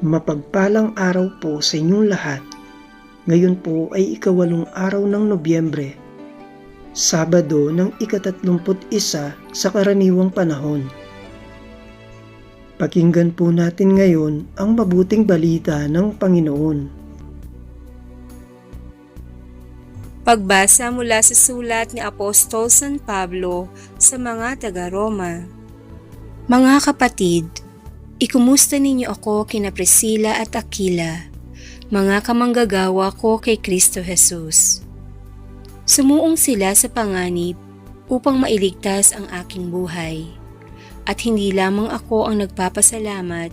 Mapagpalang araw po sa inyong lahat. Ngayon po ay ika-8 araw ng Nobyembre, Sabado ng ika-31 sa karaniwang panahon. Pakinggan po natin ngayon ang mabuting balita ng Panginoon. Pagbasa mula sa sulat ni Apostol San Pablo sa mga taga-Roma. Mga kapatid, ikumusta ninyo ako kina Priscilla at Aquila, mga kamanggagawa ko kay Kristo Jesus. Sumuong sila sa panganib upang mailigtas ang aking buhay. At hindi lamang ako ang nagpapasalamat,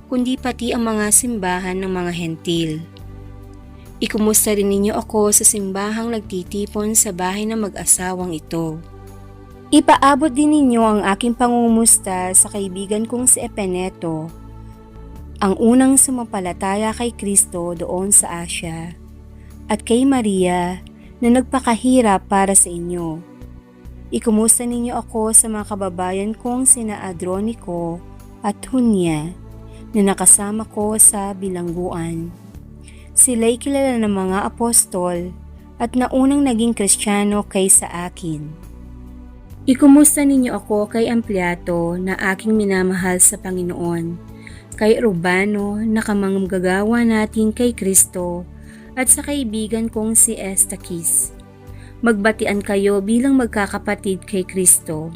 kundi pati ang mga simbahan ng mga hentil. Ikumusta rin ninyo ako sa simbahang nagtitipon sa bahay ng mag-asawang ito. Ipaabot din ninyo ang aking pangungumusta sa kaibigan kong si Epeneto, ang unang sumampalataya kay Kristo doon sa Asya, at kay Maria na nagpakahirap para sa inyo. Ikumusta ninyo ako sa mga kababayan kong sina Adronico at Junia na nakasama ko sa bilangguan. Sila'y kilala ng mga apostol at naunang naging Kristiyano kaysa akin. Ikumusta ninyo ako kay Ampliato na aking minamahal sa Panginoon, kay Urbano na kamanggagawa natin kay Kristo, at sa kaibigan kong si Estaquis. Magbatian kayo bilang magkakapatid kay Kristo.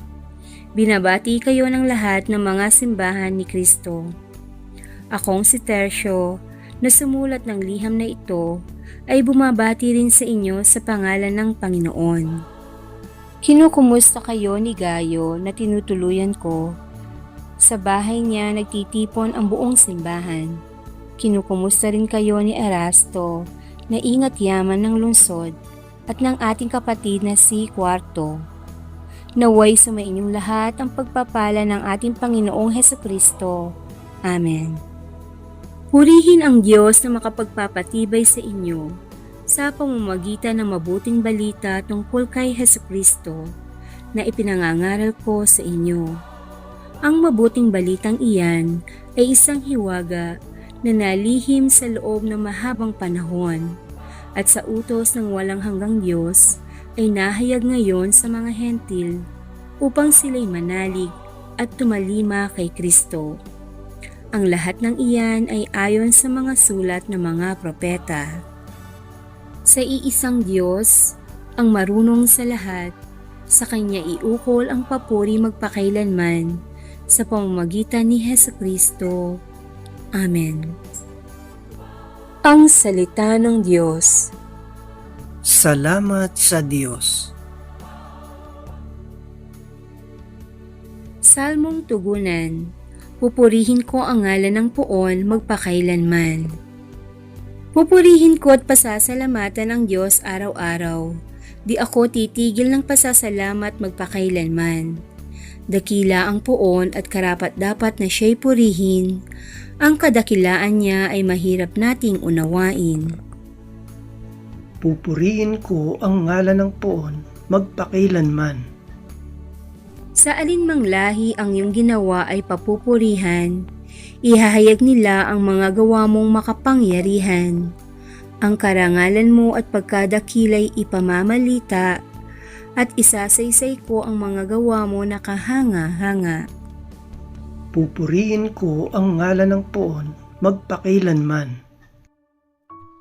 Binabati kayo ng lahat ng mga simbahan ni Kristo. Akong si Tercio, na sumulat ng liham na ito, ay bumabati rin sa inyo sa pangalan ng Panginoon. Kinukumusta kayo ni Gayo na tinutuluyan ko. Sa bahay niya nagtitipon ang buong simbahan. Kinukumusta rin kayo ni Erasto na ingat yaman ng lungsod at ng ating kapatid na si Cuarto. Naway sumainyong lahat ang pagpapala ng ating Panginoong Hesukristo. Amen. Purihin ang Diyos na makapagpapatibay sa inyo sa pamamagitan ng mabuting balita tungkol kay Hesukristo na ipinangangaral ko sa inyo. Ang mabuting balitang iyan ay isang hiwaga na nalihim sa loob ng mahabang panahon at sa utos ng walang hanggang Diyos ay nahayag ngayon sa mga hentil upang sila'y manalig at tumalima kay Kristo. Ang lahat ng iyan ay ayon sa mga sulat ng mga propeta. Sa iisang Diyos, ang marunong sa lahat, sa Kanya iukol ang papuri magpakailanman, sa pamamagitan ni Hesukristo. Amen. Ang Salita ng Diyos. Salamat sa Diyos. Salmong Tugunan. Pupurihin ko ang ngalan ng Poon magpakailanman. Pupurihin ko at pasasalamatan ang Diyos araw-araw. Di ako titigil ng pasasalamat magpakailanman. Dakila ang Poon at karapat-dapat na siya'y purihin. Ang kadakilaan niya ay mahirap nating unawain. Pupurihin ko ang ngalan ng Poon magpakailanman. Sa alinmang lahi ang iyong ginawa ay papupurihan. Ihahayag nila ang mga gawa mong makapangyarihan. Ang karangalan mo at pagkadakila'y ipamamalita, at isasaysay ko ang mga gawa mo na kahanga-hanga. Pupurihin ko ang ngalan ng Poon magpakailanman.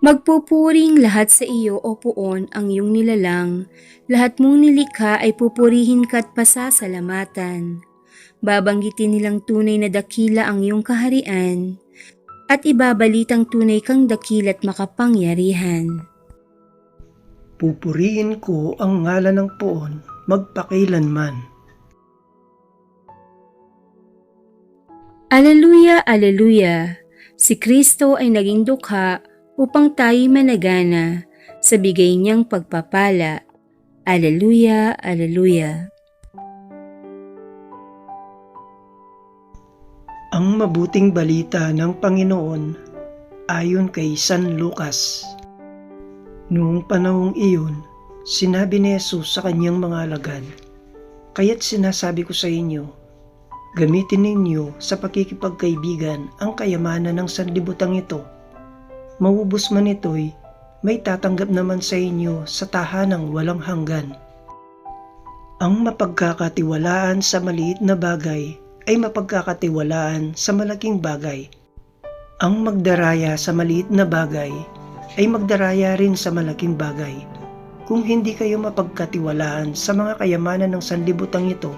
Magpupuring lahat sa iyo, O Poon, ang iyong nilalang. Lahat mong nilikha ay pupurihin ka at pasasalamatan. Babanggitin nilang tunay na dakila ang iyong kaharian, at ibabalitang tunay kang dakila't makapangyarihan. Pupurihin ko ang ngalan ng Poon magpakailanman. Aleluya, aleluya! Si Kristo ay naging dukha upang tayo'y managana sa bigay niyang pagpapala. Aleluya, aleluya! Ang mabuting balita ng Panginoon ayon kay San Lucas. Noong panahong iyon, sinabi ni Jesus sa kanyang mga alagad, "Kaya't sinasabi ko sa inyo, Gamitin ninyo sa pakikipagkaibigan ang kayamanan ng sanlibutan ito. Maubos man ito'y may tatanggap naman sa inyo sa tahanang walang hanggan. Ang mapagkakatiwalaan sa maliit na bagay ay mapagkakatiwalaan sa malaking bagay. Ang magdaraya sa maliit na bagay ay magdaraya rin sa malaking bagay. Kung hindi kayo mapagkatiwalaan sa mga kayamanan ng sanlibutan ito,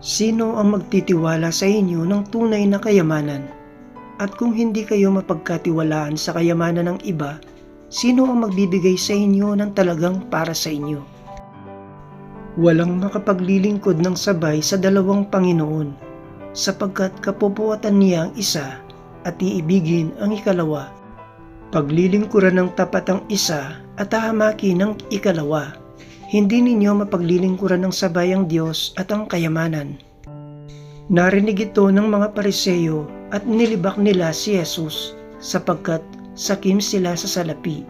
sino ang magtitiwala sa inyo ng tunay na kayamanan? At kung hindi kayo mapagkatiwalaan sa kayamanan ng iba, sino ang magbibigay sa inyo ng talagang para sa inyo? Walang makapaglilingkod ng sabay sa dalawang Panginoon, sapagkat kapupuatan niya ang isa at iibigin ang ikalawa. Paglilingkuran ng tapat ang isa at hahamakin ang ikalawa. Hindi ninyo mapaglilingkuran ng sabay ang Diyos at ang kayamanan. Narinig ito ng mga Pariseo at nilibak nila si Jesus sapagkat sakim sila sa salapi.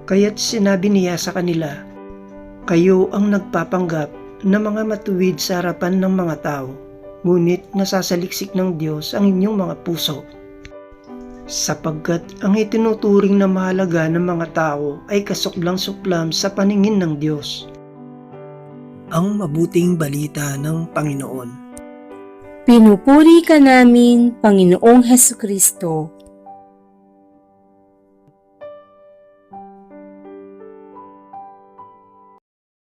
Kaya't sinabi niya sa kanila, "Kayo ang nagpapanggap na mga matuwid sa harapan ng mga tao, ngunit nasasaliksik ng Diyos ang inyong mga puso. Sapagkat ang itinuturing na mahalaga ng mga tao ay kasuklam-suklam sa paningin ng Diyos." Ang mabuting balita ng Panginoon. Pinupuri ka namin, Panginoong Hesukristo.